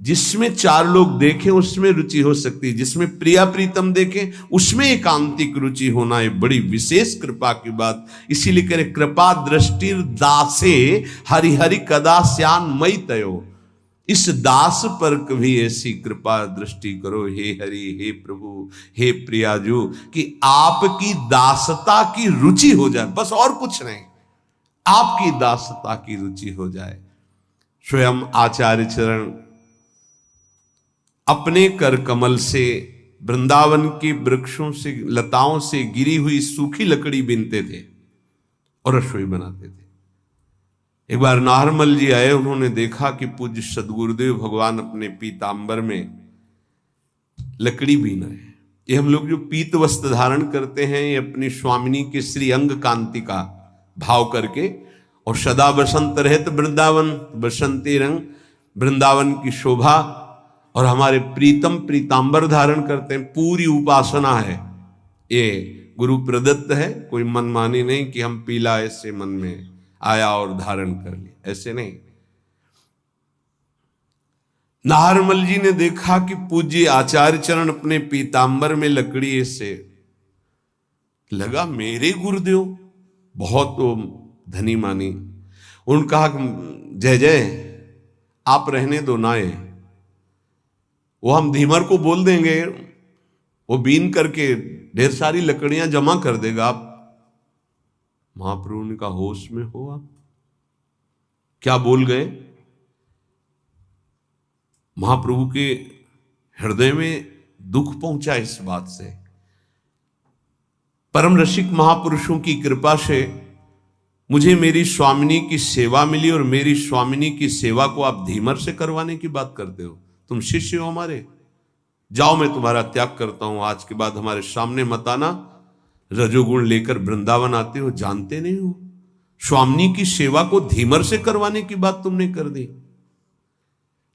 जिसमें चार लोग देखें उसमें रुचि हो सकती है, जिसमें प्रिया प्रीतम देखें उसमें एकांतिक रुचि होना है बड़ी विशेष कृपा की बात। इसीलिए करे कृपा दृष्टि दासे हरि हरि कदा श्यान मई तयो। इस दास पर कभी ऐसी कृपा दृष्टि करो हे हरि, हे प्रभु, हे प्रियाजू, कि आपकी दासता की रुचि हो जाए, बस और कुछ नहीं, आपकी दासता की रुचि हो जाए। स्वयं आचार्य चरण अपने कर कमल से वृंदावन के वृक्षों से, लताओं से गिरी हुई सूखी लकड़ी बीनते थे और रसोई बनाते थे। एक बार नाहरमल जी आए, उन्होंने देखा कि पूज्य सदगुरुदेव भगवान अपने पीतांबर में लकड़ी बीन रहे हैं। ये हम लोग जो पीत वस्त्र धारण करते हैं, ये अपनी स्वामिनी के श्री अंग कांति का भाव करके, और सदा बसंत रहत वृंदावन, बसंती रंग वृंदावन की शोभा, और हमारे प्रीतम पीतांबर धारण करते हैं। पूरी उपासना है, ये गुरु प्रदत्त है, कोई मनमानी नहीं कि हम पीला ऐसे मन में आया और धारण कर लिया, ऐसे नहीं। नाहरमल जी ने देखा कि पूज्य आचार्य चरण अपने पीतांबर में लकड़ी से, लगा मेरे गुरुदेव बहुत धनी मानी। उन्होंने कहा जय जय आप रहने दो ना, ये वो हम धीमर को बोल देंगे, वो बीन करके ढेर सारी लकड़ियां जमा कर देगा। आप महाप्रभु ने कहा होश में हो आप, क्या बोल गए? महाप्रभु के हृदय में दुख पहुंचा इस बात से। परम रसिक महापुरुषों की कृपा से मुझे मेरी स्वामिनी की सेवा मिली, और मेरी स्वामिनी की सेवा को आप धीमर से करवाने की बात करते हो। तुम शिष्य हो हमारे, जाओ मैं तुम्हारा त्याग करता हूं, आज के बाद हमारे सामने मत आना। रजोगुण लेकर वृंदावन आते हो, जानते नहीं हो। स्वामिनी की सेवा को धीमर से करवाने की बात तुमने कर दी।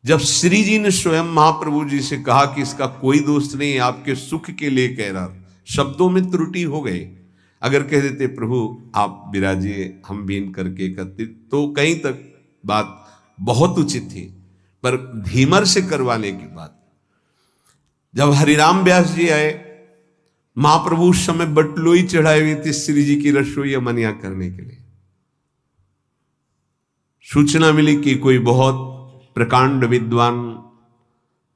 जब श्री जी ने स्वयं महाप्रभु जी से कहा कि इसका कोई दोष नहीं, आपके सुख के लिए कह रहा, शब्दों में त्रुटि हो गई। अगर कह देते प्रभु आप विराजिए, हम बीन करके एकत्रित, तो कहीं तक बात बहुत उचित थी, पर धीमर से करवाने की बात। जब हरिराम व्यास जी आए, महाप्रभु उस समय बटलोई चढ़ाई हुई थी श्री जी की रसोई मनिया करने के लिए। सूचना मिली कि कोई बहुत प्रकांड विद्वान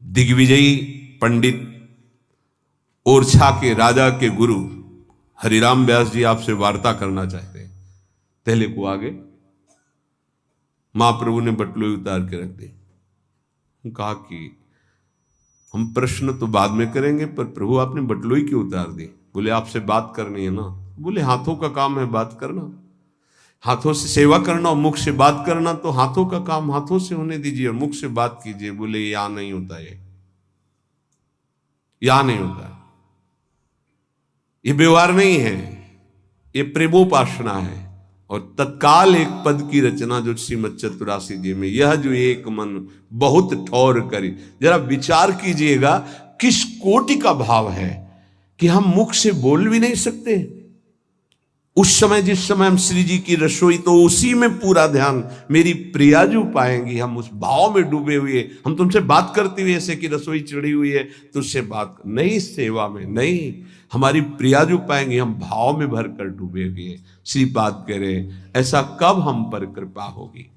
दिग्विजयी पंडित ओरछा के राजा के गुरु हरिराम व्यास जी आपसे वार्ता करना चाहते हैं। पहले को आगे महाप्रभु ने बटलोई उतार के रख दी। कहा कि हम प्रश्न तो बाद में करेंगे, पर प्रभु आपने बटलोई क्यों उतार दी? बोले आपसे बात करनी है ना। बोले हाथों का काम है बात करना, हाथों से सेवा करना और मुख से बात करना, तो हाथों का काम हाथों से होने दीजिए और मुख से बात कीजिए। बोले यहां नहीं होता, ये यहां नहीं होता, ये व्यवहार नहीं है, ये प्रेमोपासना है। और तत्काल एक पद की रचना जो श्रीमद चतुरासी जी में, यह जो एक मन बहुत ठौर करी। जरा विचार कीजिएगा किस कोटि का भाव है कि हम मुख से बोल भी नहीं सकते। उस समय जिस समय हम श्री जी की रसोई, तो उसी में पूरा ध्यान मेरी प्रियाजू पाएंगी। हम उस भाव में डूबे हुए, हम तुमसे बात करते हुए ऐसे कि रसोई चढ़ी हुई है तुझसे बात नहीं, सेवा में नहीं, हमारी प्रियाजू पाएंगे। हम भाव में भर कर डूबे हुए। श्रीपाद कह रहे ऐसा कब हम पर कृपा होगी।